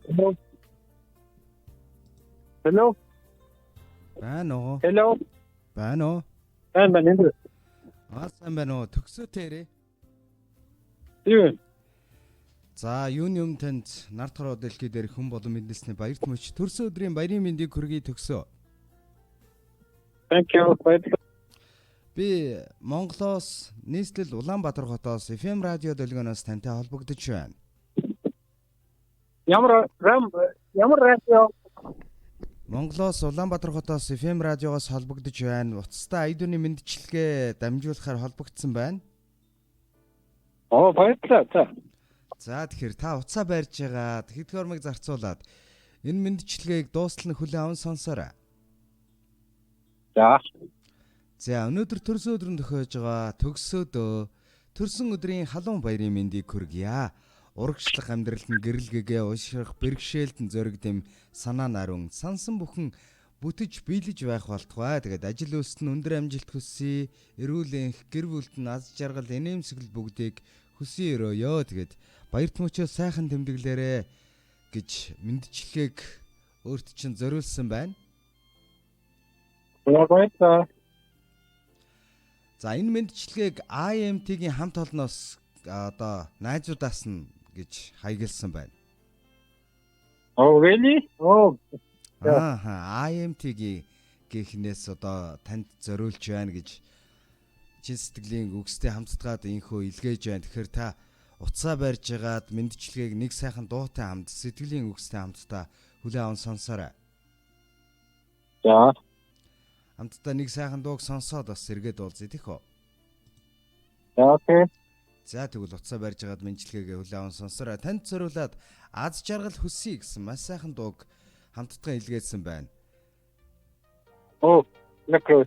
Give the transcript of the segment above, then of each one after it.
Hello. Hello. Байна уу? Hello. Байна уу? Байна энэ. Сайн байна уу? Төгсөөтээрээ. Юу? За, юуны өмнө танд нарт хороо дэлхий дээр хүн болон мэндэлсний баярт мөч төрсөн өдрийн баярын мэндийг хүргэе төгсөө. Thank you. Би Монголоос нийслэл Улаанбаатар хотоос FM радио долгионоос тантай холбогдож байна. Ямар радио? Монголоос Улаанбаатар хотоос FM радиогоос холбогдож байна. Уцтай айдууны мэндчилгээ дамжуулахаар холбогдсон байна. Баярлалаа. За тэгэхээр та уцаа барьж байгаа хэдэн ормыг зарцуулаад энэ мэндчилгээг дуустал нь хүлээн аван сонсоорой. За өнөөдөр төрсөн өдрөнд тохиож байгаа төгсөөдөө төрсөн өдрийн халуун баярын мэндийг хүргье. Урагшлах амьдралд нь гэрэлгэгээ уушрах бэрхшээлтэн зоригдэм санаа нарун сансан бүхэн бүтэж биелэж байх болтугай. Тэгээд ажил үйлсэнд өндөр амжилт хүсье. Эрүүл энх, гэр бүлд нь аз жаргал, инээмсэглэл бүгдийг хүсье өрөөё. Тэгээд баярт мөчөө сайхан тэмдэглээрэ гэж мэндчилгээг өөрт чинь зориулсан байна. Баярлалаа. За энэ мэндчилгээг IMT-гийн хамт олноос одоо найзуудаас нь гэж хаягалсан байна. Really? IMT-гийн гихнээс одоо танд зориулж байна гэж чин сэтгэлийн үгстэй хамтдаад инхөө илгээж байна. Тэгэхээр та уцаа барьж байгаад мэндчилгээг нэг сайхан дуутай хамт сэтгэлийн үгстэй хамтдаа хүлээн аван сонсоорой. За. Хамтдаа нэг сайхан дууг сонсоод бас эргээд уулзъя тийхүү. Окей. За тэгвэл уцаа барьж байгаад мэндчилгээгээ хүлээн аван сонсоорой. Танд зориулаад аз жаргал хүсье гэсэн маш сайхан дууг хамтдаа илгээсэн байна.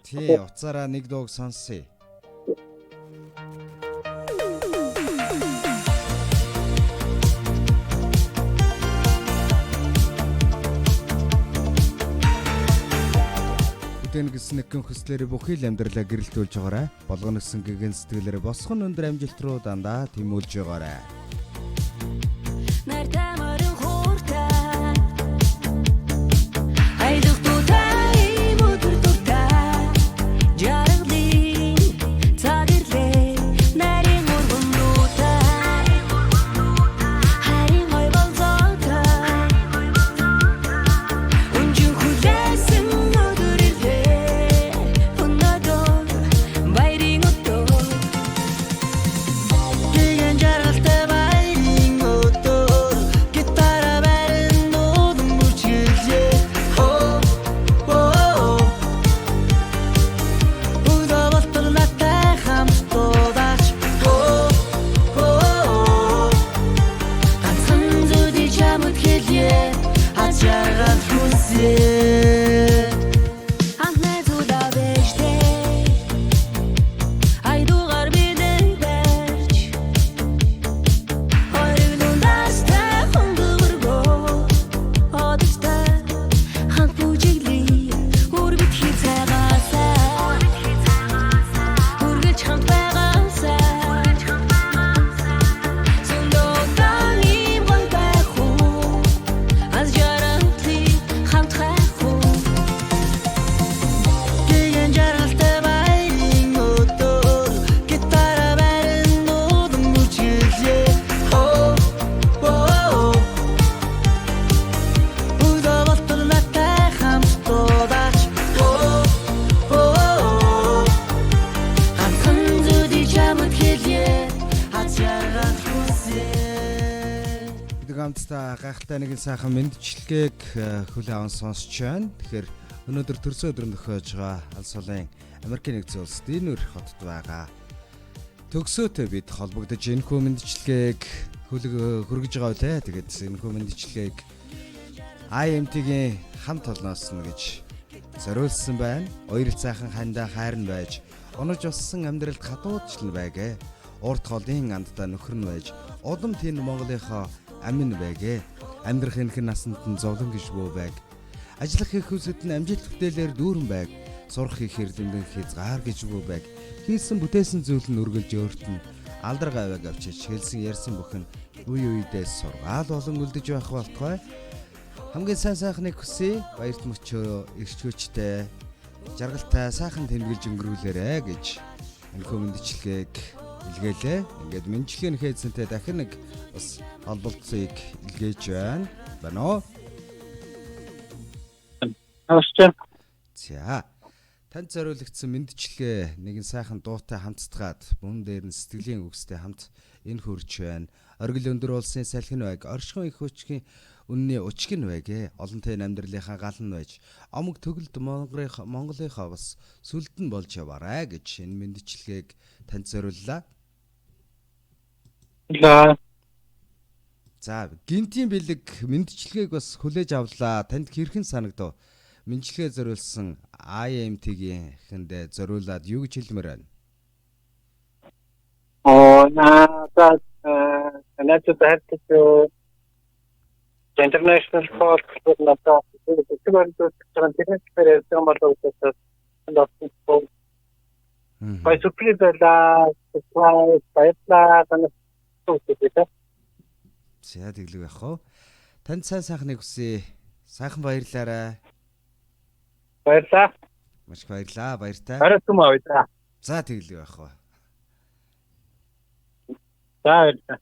Тий, уцаараа нэг дууг сонсъё. Бүтэн гэсэн нэгэн хүслээрээ бүхий л амьдралаа гэрэлтүүлж байгаарай. Болгоно гэсэн гэгэн сэтгэлээрээ босгон өндөр амжилт руу дандаа тэмүүлж байгаарай. Гайхалтай нэгэн сайхан мэндчилгээг хүлээн аван сонсч байна. Тэгэхээр өнөөдөр төрсөн өдрөнд тохиож байгаа алс улсын Америкийн нэгдсэн улсад Денвер хотод байгаа төгсөөтэй бид холбогдож энэхүү мэндчилгээг хүргэж байгаа үлээ. Тэгээд энэхүү мэндчилгээг IMT-гийн хамт олноос нь гэж зориулсан байна. Хоёрт сайхан хандаа хайрн байж, онож уссан амьдралд хатуучлан байгээ. Урт холын анддаа нөхөр нь байж, улам тийм Монголынхоо амин байгээ. Амьдрах энхэн насанд нь зовлон гişбүү байг. Ажиллах их хүсэд нь амжилт бүтээлээр дүүрэн байг. Сурах их эрдэмтэн хязгаар гişбүү байг. Хийсэн бүтээсэн зүйл нь үргэлж өөрт нь алдар гавьяг авчиж хэлсэн ярьсан бүхэн үе үедээ сургаал болон үлдэж байх болтугай. Хамгийн сайн сайхныг хүсье. Баярт мөчөө ирчгүүчтэй жаргалтай сайхан тэмдэглэж өнгөрүүлээрэ гэж өнөхөө мэндчилгээг илгээлээ. Ингээд мэндчилгээний хээзэнтэй дахин нэг бас холболцыг илгээж байна. Байна уу? Австрал. За. Танд зориулагдсан мэндчилгээ нэгэн сайхан дуутай хамтдгаад мөн дээр нь сэтгэлийн үгстэй хамт энэ хурж байна. Оргил өндөр улсын салхин байг, оршихуй их хүчгийн үнний учгин байгээ. Олонтой амьдралынхаа гал нь байж, омог төгөлд Монголынхаа бас сүлдэн болж яваарай гэж энэ мэндчилгээг танд зориуллаа. За, гинтийн бэлэг мэндчилгээг бас хүлээж авлаа. Танд хэрхэн санагдав? Мэндчилгээ зориулсан IMT-ийнхэндээ зориулаад юу гэж хэлмээр байна? Надад то international call надад За тэглэг яах вэ? Танд сайн сайхныг хүсье. Сайхан баярлаарай. баярлаа. Маш их баярлаа. Баяртай. Харин За тэглэг яах вэ? За баярлаа.